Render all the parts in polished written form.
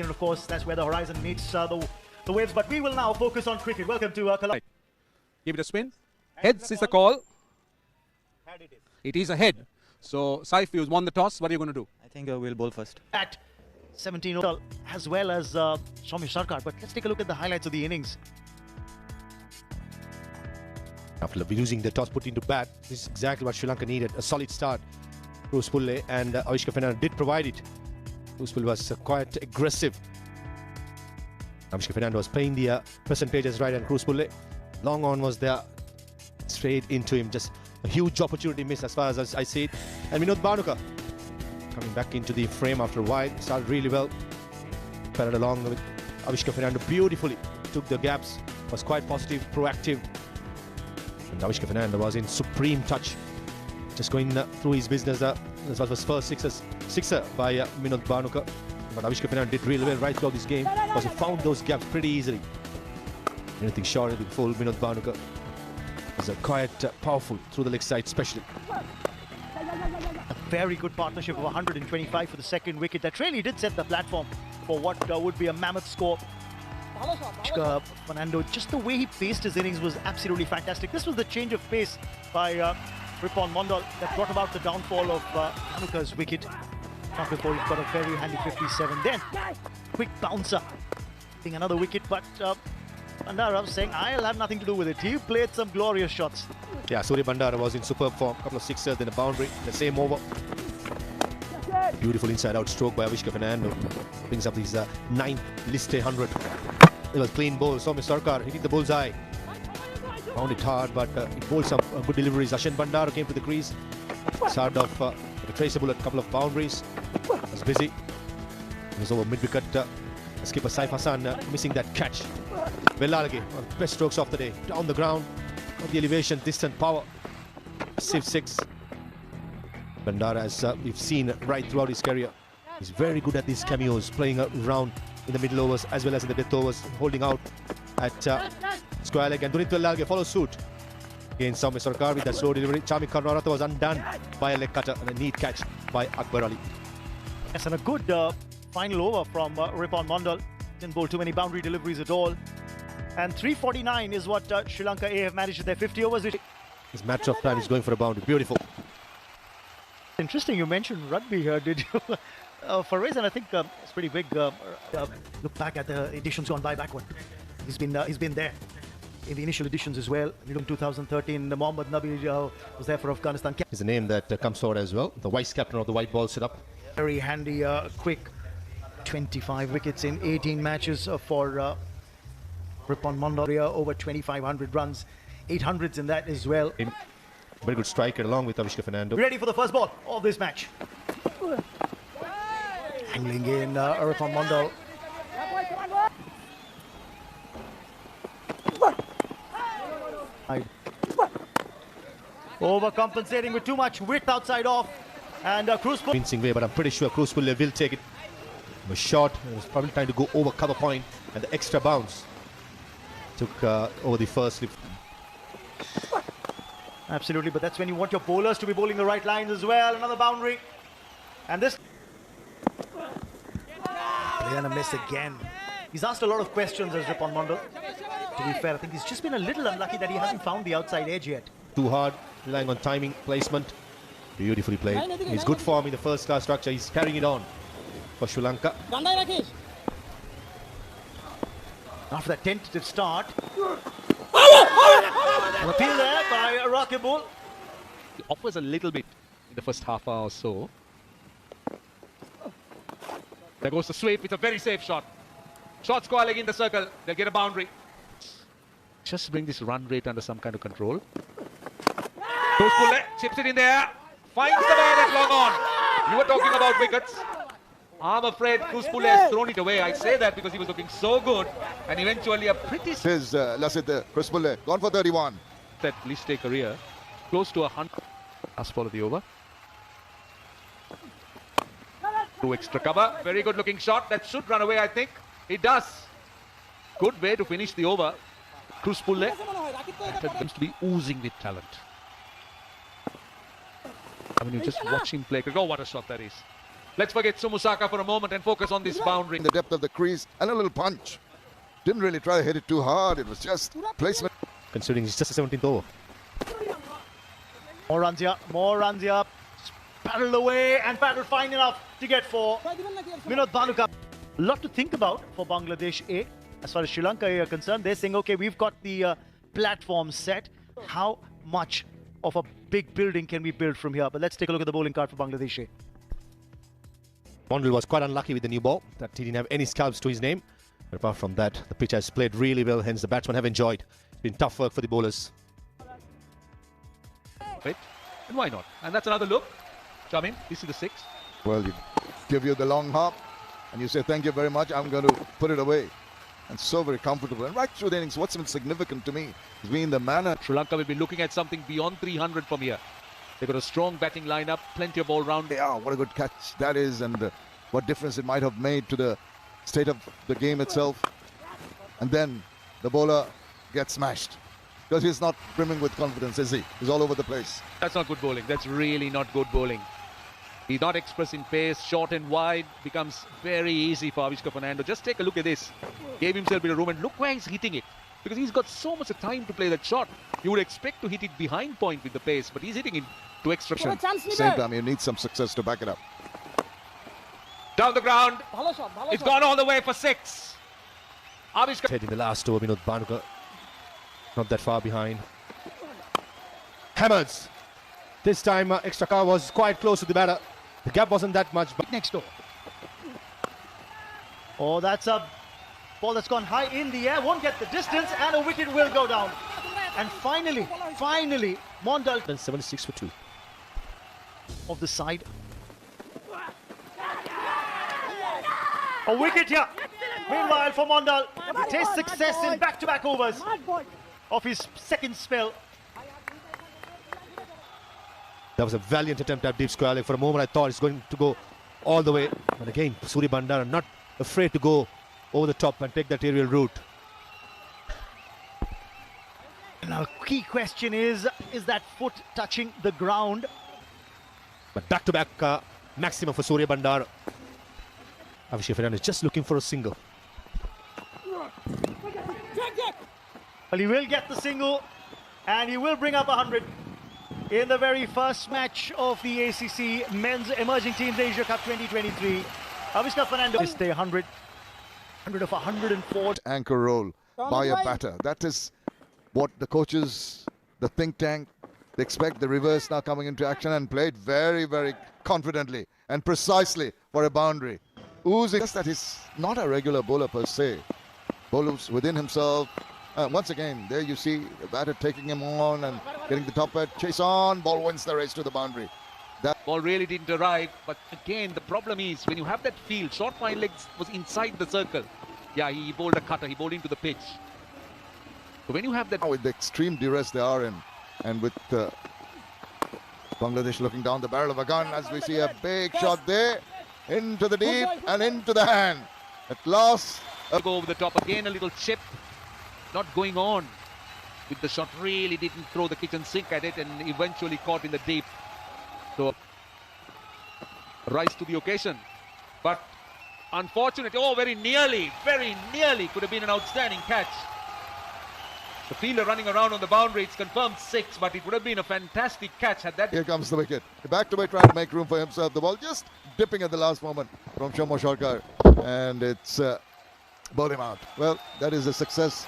And of course, that's where the horizon meets the waves. But we will now focus on cricket. Welcome to Colombia. Give it a spin. Heads is a call. It is a head. So, Saif, you won the toss. What are you going to do? I think we'll bowl first. At 17 as well as Somi Sarkar. But let's take a look at the highlights of the innings. After losing the toss, put into bat, this is exactly what Sri Lanka needed. A solid start. Bruce Pulle and Avishka Fernando did provide it. Bruce Pulle was quite aggressive. Avishka Fernando was playing the percentages right, and Bruce Pulle, long on was there, straight into him. Just a huge opportunity miss as far as I see it. And Vinod Bhanuka coming back into the frame after a while, started really well. Parallel along with Avishka Fernando beautifully, took the gaps, was quite positive, proactive. And Avishka Fernando was in supreme touch, just going through his business. This was his first sixer by Vinod Bhanuka. But Avishka Fernando did really well right throughout this game, because he found those gaps pretty easily. Anything short of the full Vinod Bhanuka is quite powerful through the leg side especially. A very good partnership of 125 for the second wicket. That really did set the platform for what would be a mammoth score. Fernando, just the way he paced his innings was absolutely fantastic. This was the change of pace by Ripon Mondal that brought about the downfall of Bhanuka's wicket. Not before he's got a very handy 57. Then, quick bouncer, getting another wicket, but Bandara was saying, I'll have nothing to do with it. He played some glorious shots. Yeah, Surya Bandara was in superb form. Couple of sixers, then a boundary, the same over. Beautiful inside-out stroke by Avishka Fernando. Brings up his 9th listed 100. It was clean bowl. Somi Sarkar hitting the bullseye. Found it hard, but he bowled some good deliveries. Ashan Bandara came to the crease. Started off with a traceable at a couple of boundaries. Was busy. He was over mid-wicket. Skipper Saif Hassan missing that catch. Vellalage, one of the best strokes of the day. Down the ground, on the elevation, distant power. Civ 6. Bandara, as we've seen right throughout his career, he's very good at these cameos, playing around in the middle overs as well as in the death overs, holding out at square leg. And Dunit Vellalage follows suit against Soumi Sarkar with that slow delivery. Charming Karnarata was undone by a leg cutter and a neat catch by Akbar Ali. Yes, and a good final over from Ripon Mondal. Didn't bowl too many boundary deliveries at all. And 349 is what Sri Lanka A have managed at their 50 overs. It's matter of time, he's going for a boundary. Beautiful. Interesting you mentioned rugby here, did you? For reason, I think it's pretty big. Look back at the editions gone by backward. He's been there in the initial editions as well. In 2013, Mohammad Nabi was there for Afghanistan. Is a name that comes forward as well. The vice captain of the white ball setup. Very handy, quick 25 wickets in 18 matches for Ripon Mondal. Over 2,500 runs, 800s in that as well. Very good striker along with Avishka Fernando. Ready for the first ball of this match. Angling in Ripon Mondal. Overcompensating with too much width outside off. And Cruz Pulle. Convincing way, but I'm pretty sure Cruz Pulle will take it. It was short. It was probably trying to go over cover point, and the extra bounce took over the first slip. Absolutely, but that's when you want your bowlers to be bowling the right lines as well. Another boundary. And this. Then a miss again. He's asked a lot of questions as Ripon Mondal. To be fair, I think he's just been a little unlucky that he hasn't found the outside edge yet. Too hard, relying on timing, placement. Beautifully played. He's good form in the first class structure. He's carrying it on for Sri Lanka. After that tentative start. An appeal there by Rakibul. He offers a little bit in the first half hour or so. There goes the sweep. It's a very safe shot. Short square leg in the circle. They'll get a boundary. Just bring this run rate under some kind of control. Cruz Pulle chips it in there. Finds the man at long on. You were talking about wickets. I'm afraid Cruz Pulle has thrown it away. I say that because he was looking so good. And eventually a pretty... His Lasit Cruz Pulle gone for 31. That list a career. Close to 100. Last ball of the over. Two extra cover. Very good looking shot. That should run away, I think. It does. Good way to finish the over. Cruz Pulle seems to be oozing with talent. I mean, you just watch him play. Oh, what a shot that is. Let's forget Sumusaka for a moment and focus on this boundary. In the depth of the crease and a little punch. Didn't really try to hit it too hard. It was just placement. Considering it's just a 17th over. More runs here, more runs here. Paddled away and paddled fine enough to get for Vinod Bhanuka. A lot to think about for Bangladesh A. As far as Sri Lanka A are concerned, they're saying, okay, we've got the platform set. How much of a big building can we build from here? But let's take a look at the bowling card for Bangladesh A. Mondal was quite unlucky with the new ball, that he didn't have any scalps to his name. But apart from that, the pitch has played really well, hence the batsmen have enjoyed. It's been tough work for the bowlers. Right? And why not? And that's another look. Shaheen, this is the 6. Well, you give you the long hop and you say, thank you very much. I'm going to put it away. And so very comfortable. And right through the innings, what's been significant to me has been the manner. Sri Lanka will be looking at something beyond 300 from here. They've got a strong batting lineup, plenty of all round. Yeah, what a good catch that is, and what difference it might have made to the state of the game itself. And then the bowler gets smashed. Because he's not brimming with confidence, is he? He's all over the place. That's not good bowling. That's really not good bowling. He's not expressing pace, short and wide, becomes very easy for Avishka Fernando. Just take a look at this. Gave himself a bit of room and look where he's hitting it. Because he's got so much time to play that shot. You would expect to hit it behind point with the pace, but he's hitting it to extra. Same time, you need some success to back it up. Down the ground. It's gone all the way for 6. Avishka. In the last over, Vinod Bhanuka not that far behind. Hammers. This time, extra cover was quite close to the batter. The gap wasn't that much. But Next door. Oh, that's a ball that's gone high in the air. Won't get the distance and a wicket will go down. And finally, Mondal. then 76 for 2. Of the side. A wicket here. Meanwhile, for Mondal, it tastes success in back-to-back overs of his second spell. That was a valiant attempt at deep square leg. For a moment, I thought it's going to go all the way. But again, Surya Bandara not afraid to go over the top and take that aerial route. Now, key question is that foot touching the ground? But back-to-back maximum for Surya Bandara. Avishka Fernando is just looking for a single. Well, he will get the single and he will bring up 100 in the very first match of the ACC Men's Emerging Teams Asia Cup 2023. Avishka Fernando is stay 100 of 104. Anchor role by a batter. That is what the coaches, the think tank, they expect. The reverse now coming into action and played very, very confidently and precisely for a boundary. Oozing. Just that he's not a regular bowler per se. Bowlers within himself. Once again, there you see the batter taking him on and getting the top edge. Chase on. Ball wins the race to the boundary. That Ball really didn't arrive. But again, the problem is when you have that field, short fine legs was inside the circle. Yeah, he bowled a cutter. He bowled into the pitch. So when you have that... with the extreme duress they are in, and with Bangladesh looking down the barrel of a gun as we see a big shot there. Into the deep and into the hand. At last... Go over the top again, a little chip. Not going on with the shot, really didn't throw the kitchen sink at it and eventually caught in the deep. So rise to the occasion, but unfortunately, very nearly could have been an outstanding catch. The fielder running around on the boundary, it's confirmed 6, but it would have been a fantastic catch had that. Here comes the wicket. Back to back trying to make room for himself. The ball just dipping at the last moment from Shomo Sharkar, and it's bowled him out. Well, that is a success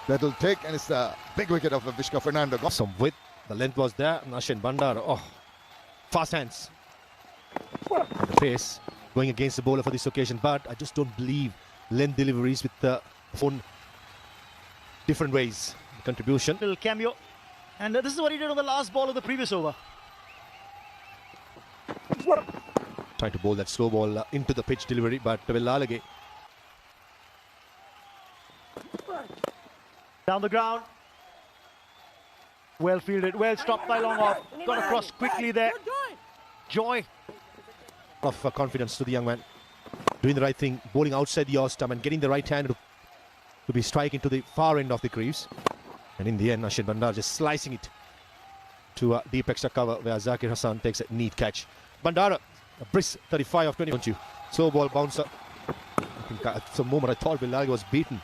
that'll take, and it's the big wicket of Avishka Fernando. Some width, the length was there. Nashin Bandara, fast hands. And the pace going against the bowler for this occasion, but I just don't believe length deliveries with the phone different ways. The contribution. Little cameo. And this is what he did on the last ball of the previous over. Trying to bowl that slow ball into the pitch delivery, but Villalage. Down the ground. Well fielded, well stopped by long off. Got across quickly there. Joy. Of confidence to the young man. Doing the right thing, bowling outside the off stump and getting the right hand to be striking to the far end of the crease. And in the end, Nashin Bandar just slicing it to a deep extra cover where Zakir Hassan takes a neat catch. Bandara A brisk 35 of 20, don't you? Slow ball bouncer. I think at some moment I thought Will Ali was beaten.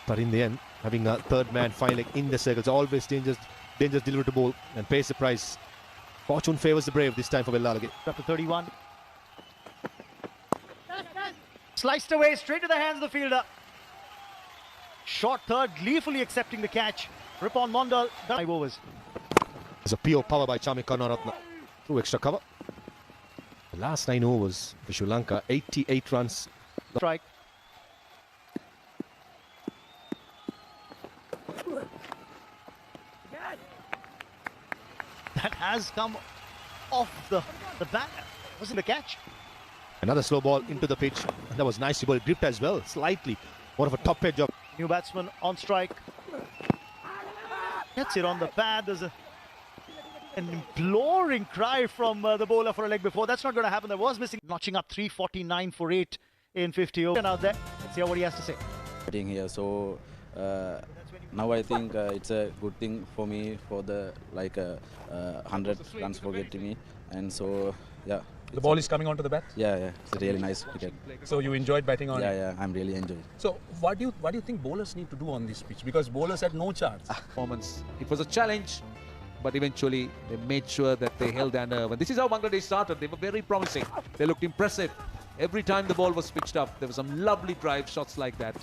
But in the end, having a third man finally in the circles, always dangerous delivery to bowl and pays the price. Fortune favours the brave this time for Will Ali. Up to 31. Sliced away straight to the hands of the fielder. Short third, gleefully accepting the catch. Ripon Mondal, 5 overs. There's a PO power by Chami Karnaratna through extra cover. The last 9 overs for Sri Lanka, 88 runs. Strike. That has come off the bat. Wasn't a catch. Another slow ball into the pitch. And that was nicely ball gripped as well, slightly. More of a top edge job. New batsman on strike. Gets it on the pad. There's an imploring cry from the bowler for a leg before. That's not going to happen. There was missing. Notching up 349 for 8 in 50 overs. Out there. Let's hear what he has to say. Batting here, so now I think it's a good thing for me for the 100 runs for getting me, and so yeah. The ball is coming onto the bat. Yeah, it's a really nice wicket. So you enjoyed batting on it. Yeah, I'm really enjoying. So what do you think bowlers need to do on this pitch? Because bowlers had no chance. Performance. It was a challenge, but eventually they made sure that they held their nerve. And this is how Bangladesh started. They were very promising. They looked impressive. Every time the ball was pitched up, there were some lovely drive shots like that.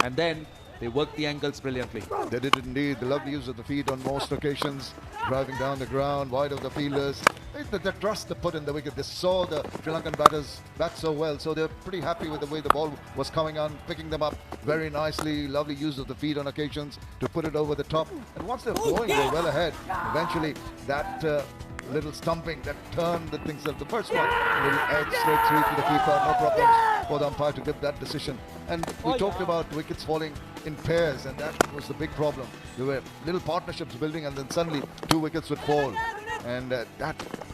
And then they worked the angles brilliantly. They did indeed. The lovely use of the feet on most occasions, driving down the ground, wide of the fielders. The trust they put in the wicket. They saw the Sri Lankan batters bat so well, so they're pretty happy with the way the ball was coming on, picking them up very nicely. Lovely use of the feet on occasions to put it over the top. And once they're going, they're well ahead. Eventually, that little stumping that turned the things up. The first one, a little edge straight through to the keeper. No problems for the umpire to give that decision. And we talked about wickets falling in pairs, and that was the big problem. There were little partnerships building, and then suddenly 2 wickets would fall. And that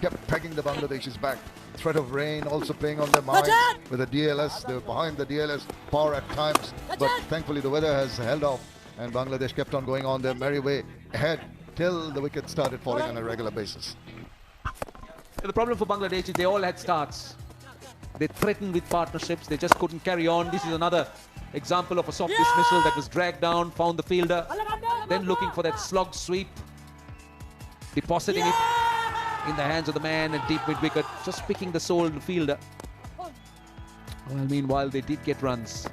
kept pegging the Bangladeshis back. Threat of rain also playing on their minds with the DLS. They were behind the DLS power at times, but thankfully the weather has held off, and Bangladesh kept on going on their merry way ahead till the wickets started falling on a regular basis. The problem for Bangladesh is they all had starts. They threatened with partnerships. They just couldn't carry on. This is another example of a soft dismissal that was dragged down, found the fielder, then looking for that slog sweep, depositing it in the hands of the man and deep mid wicket, just picking the sole fielder. Well, meanwhile, they did get runs.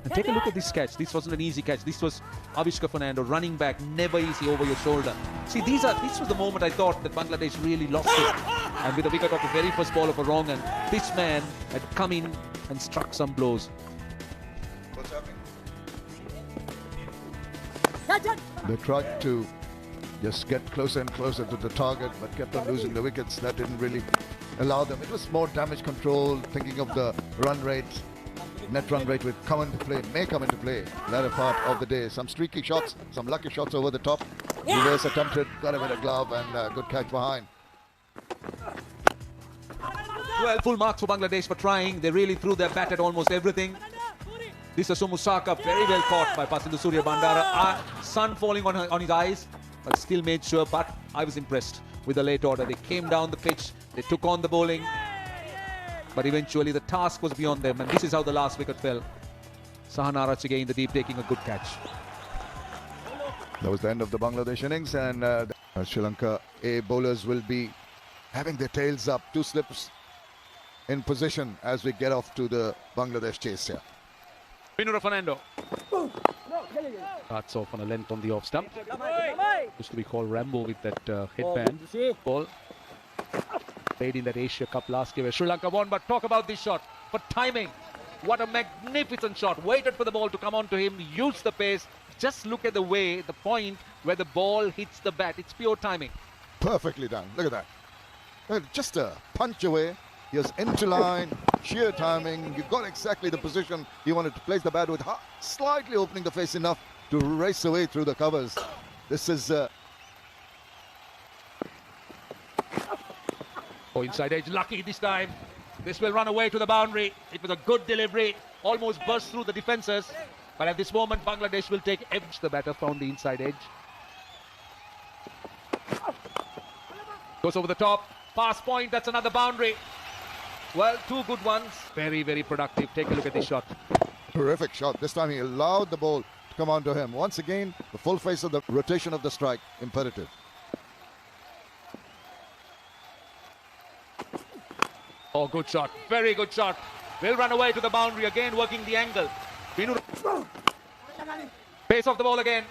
And take a look at this catch. This wasn't an easy catch. This was Avishka Fernando running back, never easy over your shoulder. See, this was the moment I thought that Bangladesh really lost it. And with the wicket of the very first ball of a wrong, and this man had come in and struck some blows. What's happening? They tried to just get closer and closer to the target, but kept on losing the wickets. That didn't really allow them. It was more damage control, thinking of the run rate. Net run rate will come into play, may come into play latter part of the day. Some streaky shots, some lucky shots over the top. Reverse attempted, got him in a glove, and good catch behind. Well, full marks for Bangladesh for trying. They really threw their bat at almost everything. This is Sumusaka, very well caught by Pasindu Surya Bandara. Sun falling on his eyes, but still made sure. But I was impressed with the late order. They came down the pitch, they took on the bowling. But eventually the task was beyond them, and this is how the last wicket fell. Sahan Arachige in the deep taking a good catch. That was the end of the Bangladesh innings, and Sri Lanka A bowlers will be having their tails up, 2 slips in position as we get off to the Bangladesh chase here. Pinura Fernando starts off on a length on the off stump. Used to be called Rambo with that headband. Ball played in that Asia Cup last year where Sri Lanka won. But talk about this shot for timing. What a magnificent shot. Waited for the ball to come on to him, used the pace. Just look at the way, the point where the ball hits the bat. It's pure timing. Perfectly done. Look at that. Just a punch away. He was into line, sheer timing. You got exactly the position you wanted to place the bat with, slightly opening the face enough to race away through the covers. This is... inside edge, lucky this time. This will run away to the boundary. It was a good delivery, almost burst through the defences. But at this moment, Bangladesh will take edge. The batter found the inside edge. Goes over the top. Pass point, that's another boundary. Well, two good ones. Very, very productive. Take a look at this shot. Terrific shot. This time he allowed the ball to come onto him. Once again, the full face of the rotation of the strike, imperative. Oh, good shot. Very good shot. Will run away to the boundary again, working the angle. Pace of the ball again.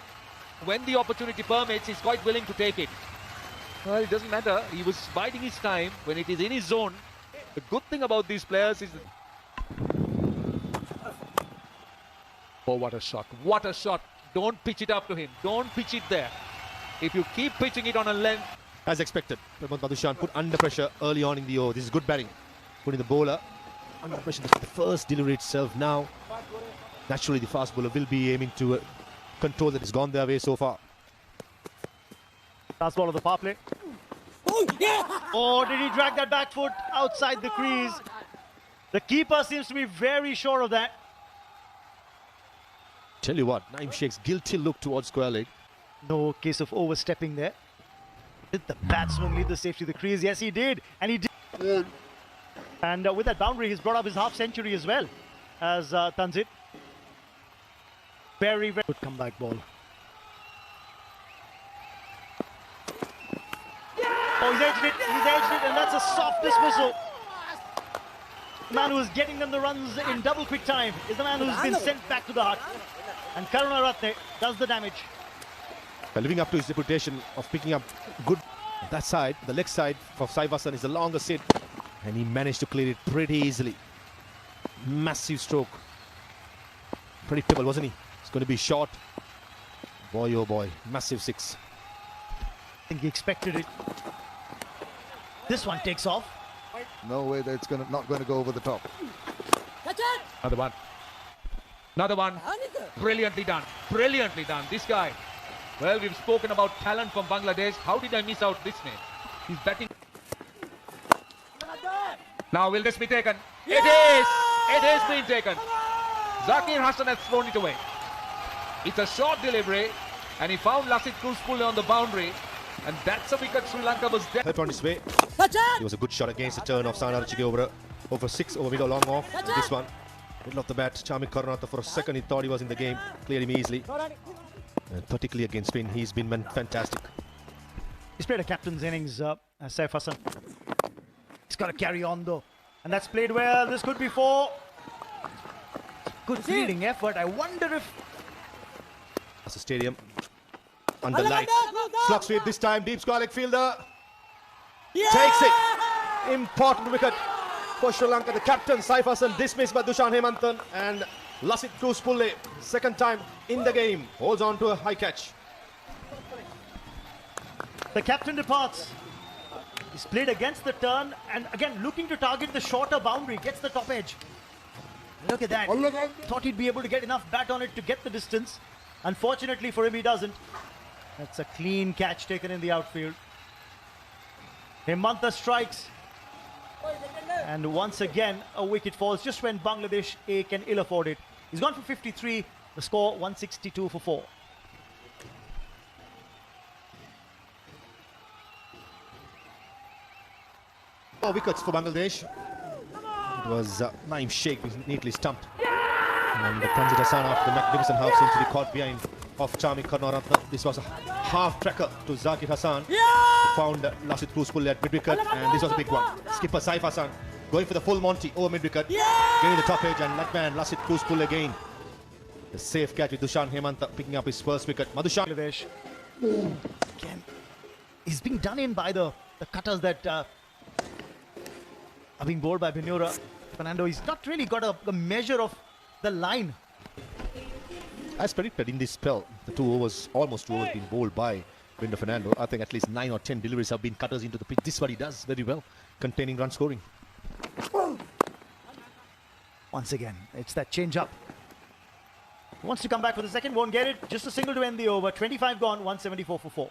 When the opportunity permits, he's quite willing to take it. Well, it doesn't matter. He was biding his time when it is in his zone. The good thing about these players is... Oh, what a shot. What a shot. Don't pitch it up to him. Don't pitch it there. If you keep pitching it on a length... As expected, Madushan put under pressure early on in the over. This is good batting. Putting the bowler under pressure. The first delivery itself now. Naturally, the fast bowler will be aiming to control that. It's gone their way so far. Last ball of the power play. Oh, did he drag that back foot outside the crease? The keeper seems to be very sure of that. Tell you what, Naeem Sheikh's guilty look towards square leg. No case of overstepping there. Did the batsman lead the safety to the crease? Yes, he did. And he did. And with that boundary, he's brought up his half century as well as Tanzit. Very, very good comeback ball. Oh, he's edged it. He's edged it, and that's a soft dismissal. The man who is getting them the runs in double quick time is the man who's been sent back to the hut. And Karunaratne does the damage. Living up to his reputation of picking up good. That side, the leg side for Saivasan is the longest hit. And he managed to clear it pretty easily. Massive stroke. Predictable, wasn't he? It's going to be short. Boy, oh boy. Massive six. I think he expected it. This one takes off. No way that it's not going to go over the top. Another one. Another one. Brilliantly done. Brilliantly done. This guy. Well, we've spoken about talent from Bangladesh. How did I miss out this man? He's batting. Now, will this be taken? It is! It has been taken. Zakir Hassan has thrown it away. It's a short delivery, and he found Lassit Kruspule on the boundary, and that's a wicket Sri Lanka was dead. Helped on his way. It was a good shot against the turn of Sanarachige over 6 over middle long off. This one, middle of the bat, Chamik Karnatha for a second he thought he was in the game. Cleared him easily. And particularly against spin, he's been fantastic. He's played a captain's innings, Saif Hassan. He's got to carry on though. And that's played well. This could be 4. Good fielding effort. I wonder if... That's the stadium. Under light. Slug sweep this time. Deep square leg fielder. Takes it. Important wicket for Sri Lanka. The captain, Saif Hassan, dismissed by Dushan Hemanthan. And Lassit Kruspule, second time in the game, holds on to a high catch. The captain departs. He's played against the turn and again looking to target the shorter boundary. Gets the top edge. Look at that. Thought he'd be able to get enough bat on it to get the distance. Unfortunately for him, he doesn't. That's a clean catch taken in the outfield. Hemantha strikes. And once again, a wicket falls just when Bangladesh can ill afford it. He's gone for 53. The score 162 for 4. Four wickets for Bangladesh. It was Naeem Sheikh who neatly stumped. And Tanzit Hassan after the magnificent half century caught behind of Chamik Karnatha. This was a half tracker to Zakir Hassan. Who found Lassit Kruspule at mid-wicket, and this was a big one. Skipper Saif Hassan going for the full Monty over mid-wicket. Getting the top edge, and that man Lassit Kruspule again. The safe catch with Dushan Hemantha picking up his first wicket. Madushan. Bangladesh. Again, he's being done in by the cutters that are being bowled by Benura. Fernando, he's not really got a measure of the line. As predicted in this spell, the 2 overs, almost 2 overs been bowled by Binder Fernando. I think at least 9 or 10 deliveries have been cutters into the pitch. This is what he does very well, containing run scoring. Once again, it's that change up. Wants to come back for the second, won't get it. Just a single to end the over. 25 gone, 174 for 4.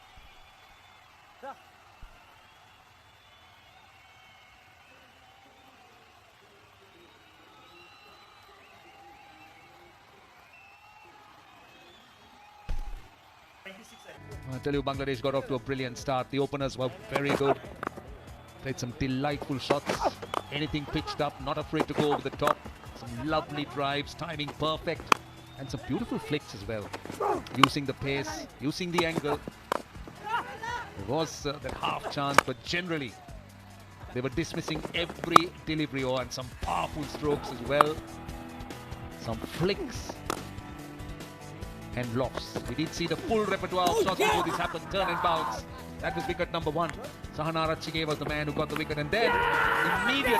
I tell you, Bangladesh got off to a brilliant start. The openers were very good. Played some delightful shots. anything pitched up, not afraid to go over the top. Some lovely drives, timing perfect, and some beautiful flicks as well. Using the pace, using the angle. There was that half chance, but generally they were dismissing every delivery and some powerful strokes as well. Some flicks and lofts. We did see the full repertoire of shots before this happened. Turn and bounce. That was wicket number 1. Sahanarachige was the man who got the wicket, and then immediately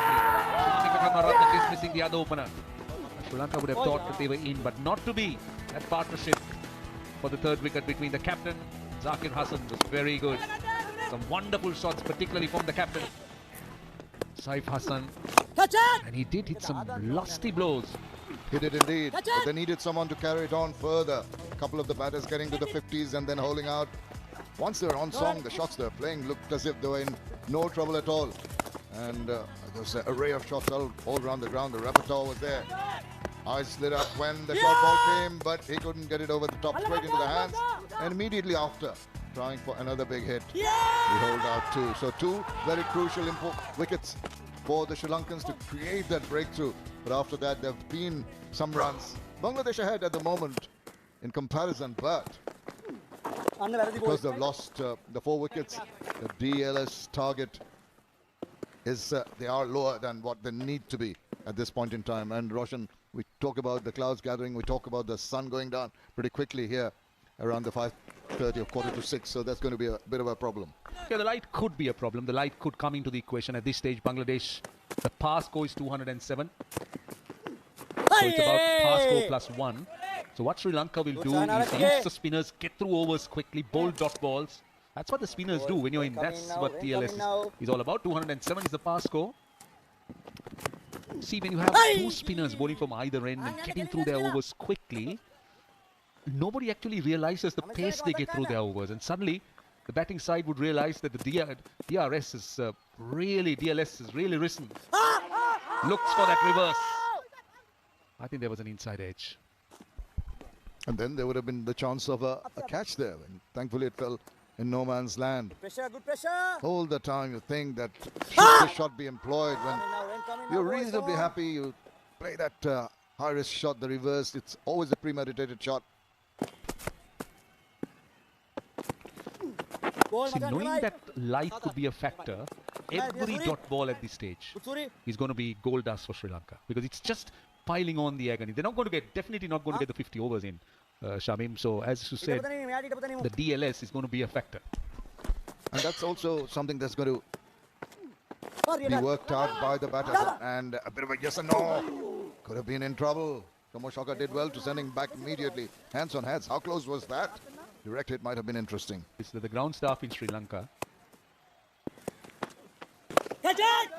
dismissing the other opener. Sri Lanka would have thought that they were in, but not to be. That partnership for the 3rd wicket between the captain, Zakir Hassan, was very good. Some wonderful shots, particularly from the captain, Saif Hassan. And he did hit some lusty blows. He did indeed. But they needed someone to carry it on further. A couple of the batters getting to the 50s and then holding out. Once they were on song, the shots they were playing looked as if they were in no trouble at all. And there was an array of shots all around the ground. The repertoire was there. Eyes lit up when the short ball came, but he couldn't get it over the top, straight into the hands. And immediately after, trying for another big hit, he holed out 2. So 2 very crucial wickets for the Sri Lankans to create that breakthrough. But after that, there have been some runs. Bangladesh ahead at the moment in comparison, but because they've lost the 4 wickets, the DLS target is they are lower than what they need to be at this point in time. And Roshan, we talk about the clouds gathering, we talk about the sun going down pretty quickly here around the 5:30 or 5:45, so that's going to be a bit of a problem. Yeah, the light could be a problem. The light could come into the equation at this stage. Bangladesh, the pass score is 207. So it's about pass score plus 1. So what Sri Lanka will do is use the spinners, get through overs quickly, bowl dot balls. That's what the spinners do when you're in. That's what TLS is all about. 207 is the pass score. See, when you have 2 spinners bowling from either end and getting through their overs quickly, nobody actually realizes the pace they get through their overs. And suddenly, the batting side would realize that the DLS is really risen. Looks for that reverse. I think there was an inside edge. And then there would have been the chance of a catch there. And thankfully, it fell in no man's land. Good pressure. All the time you think that should this shot be employed when you're reasonably happy, you play that high-risk shot, the reverse. It's always a premeditated shot. See, knowing that light could be a factor, every dot ball at this stage is going to be gold dust for Sri Lanka, because it's just piling on the agony. They're not going to get, definitely not going to get the 50 overs in, Shamim. So as you said, the DLS is going to be a factor. And that's also something that's going to be worked out by the batter. And a bit of a yes and no. Could have been in trouble. Tomoshaka did well to send him back immediately. Hands on heads. How close was that? Direct hit might have been interesting. It's the ground staff in Sri Lanka.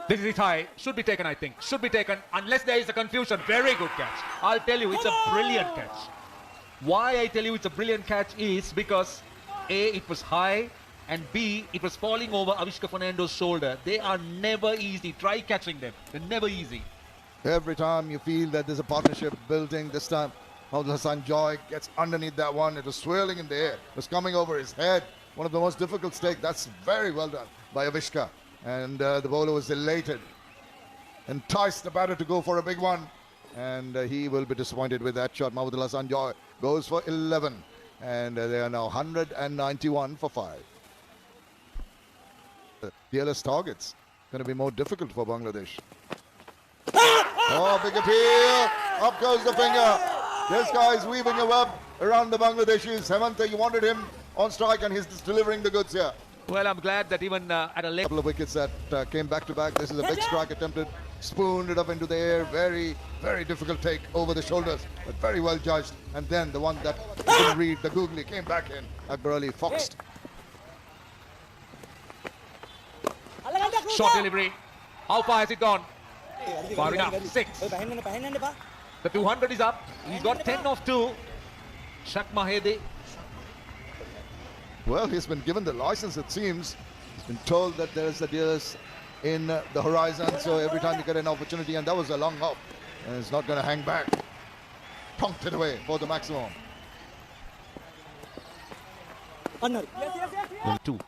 This is it high. Should be taken, I think. Should be taken unless there is a confusion. Very good catch. I'll tell you, it's a brilliant catch. Why I tell you it's a brilliant catch is because A, it was high, and B, it was falling over Avishka Fernando's shoulder. They are never easy. Try catching them. They're never easy. Every time you feel that there's a partnership building, this time Mahmood Hassan Joy gets underneath that one. It was swirling in the air. It was coming over his head. One of the most difficult stakes. That's very well done by Avishka. And the bowler was elated. Enticed the batter to go for a big one. And he will be disappointed with that shot. Mahmood Hassan Joy goes for 11. And they are now 191 for 5. The DLS targets going to be more difficult for Bangladesh. Oh, big appeal. Up goes the finger. This guy's weaving a web around the Bangladeshis. Hemanta, you wanted him on strike and he's just delivering the goods here. Well, I'm glad that even at a leg. Couple of wickets that came back to back. This is a big strike attempted. Spooned it up into the air. Very, very difficult take over the shoulders, but very well judged. And then the one that didn't read, the googly, came back in. Akbar Ali foxed. Short delivery. How far has it gone? Far enough. 6. The 200 is up. He's got 10 off 2. Shak Mahede. Well, he's been given the license, it seems. He's been told that there is a DLS in the horizon, so every time you get an opportunity, and that was a long hop, and it's not going to hang back. Pumped it away for the maximum. 2.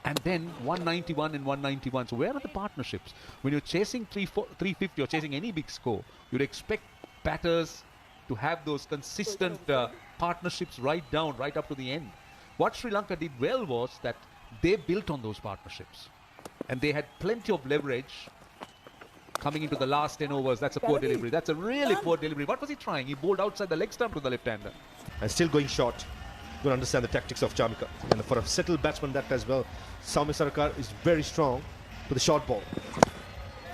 And then 191 and 191. So where are the partnerships? When you're chasing 350 or chasing any big score, you'd expect batters to have those consistent partnerships right up to the end. What Sri Lanka did well was that they built on those partnerships. And they had plenty of leverage coming into the last 10 overs. That's a poor delivery. That's a really poor delivery. What was he trying? He bowled outside the leg stump to the left-hander. And still going short. You don't understand the tactics of Jamika. And for a settled batsman that as well, Sami Sarkar is very strong to the short ball.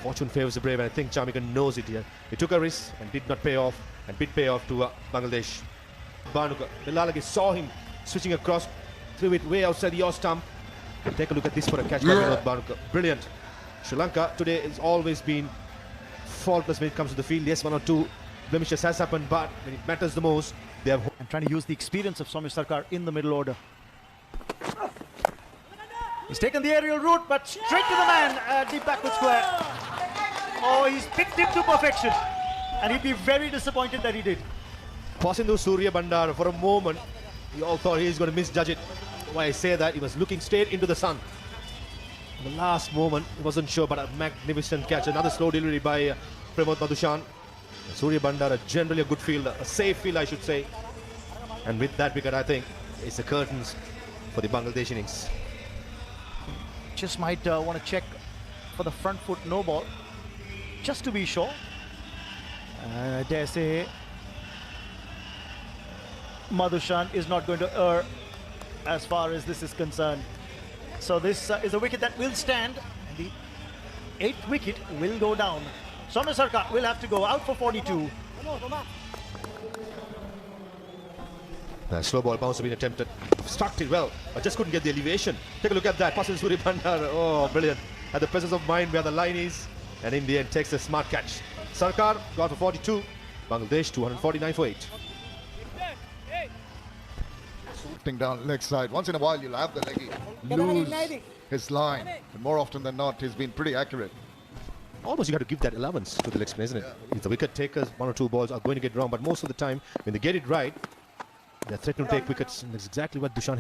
Fortune favours the brave, and I think Jamika knows it here. He took a risk and did not pay off, and did pay off to Bangladesh. Banuka, Bilalagi saw him switching across, threw it way outside the yaw stump. And take a look at this for a catch by Banuka. Brilliant. Sri Lanka today has always been faultless when it comes to the field. Yes, one or two blemishes has happened, but when it matters the most, they have... And trying to use the experience of Sami Sarkar in the middle order. He's taken the aerial route, but straight to the man, deep backward square. Oh, he's picked him to perfection. And he'd be very disappointed that he did. Passing through Surya Bandara for a moment, we all thought he was going to misjudge it. Why I say that, he was looking straight into the sun. In the last moment, he wasn't sure, but a magnificent catch. Another slow delivery by Pramod Madushan. Surya Bandara, generally a good fielder, a safe field, I should say. And with that wicket, I think, it's the curtains for the Bangladesh innings. Just might want to check for the front foot no ball, just to be sure. Dare say Madushan is not going to err as far as this is concerned. So this is a wicket that will stand, and the 8th wicket will go down. Sami Sarkar will have to go out for 42. The slow ball bounce has been attempted. Struck it well, but just couldn't get the elevation. Take a look at that. Passing Surya Bandara. Oh, brilliant. Had the presence of mind where the line is, and in the end takes a smart catch. Sarkar got for 42. Bangladesh 249 for 8. Swifting down leg side. Once in a while, you'll have the leggy lose his line. But more often than not, he's been pretty accurate. Almost you have to give that allowance to the leg spin, isn't it? If the wicket takers, one or two balls are going to get wrong, but most of the time, when they get it right, they're threatening to take wickets, and that's exactly what Dushan...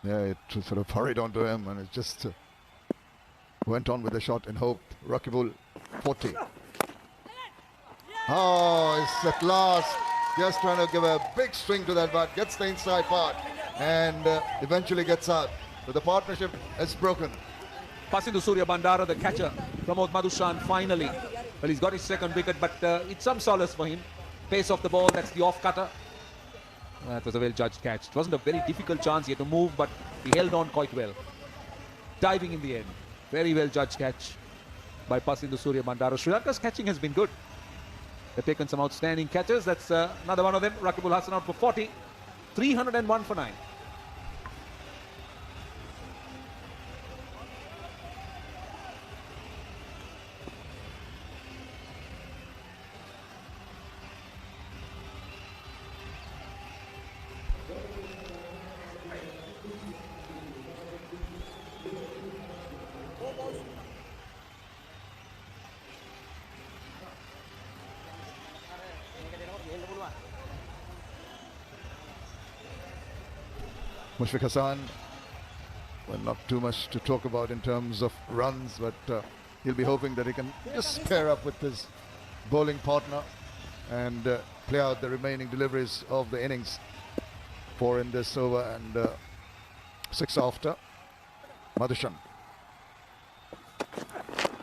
Yeah, it sort of hurried onto him, and it just went on with the shot in hope. Rakibul 40. Oh, it's at last just trying to give a big swing to that bat, gets the inside part, and eventually gets out. So the partnership is broken. Passing to Surya Bandara, the catcher, Pramod Madushan, finally. Well, he's got his second wicket, but it's some solace for him. Pace of the ball, that's the off-cutter. That was a well-judged catch. It wasn't a very difficult chance. He had to move, but he held on quite well. Diving in the end. Very well-judged catch by passing to Surya Bandara. Sri Lanka's catching has been good. They've taken some outstanding catches. That's another one of them. Rakibul Hasan out for 40. 301 for 9. Mushfiq Hassan, well, not too much to talk about in terms of runs, but he'll be hoping that he can just pair up with his bowling partner and play out the remaining deliveries of the innings. 4 in this over and 6 after. Madushan.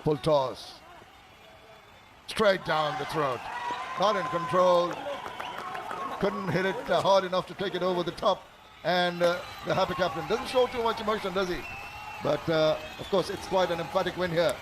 Full toss. Straight down the throat. Not in control. Couldn't hit it hard enough to take it over the top. And the happy captain doesn't show too much emotion, does he? But of course, it's quite an emphatic win here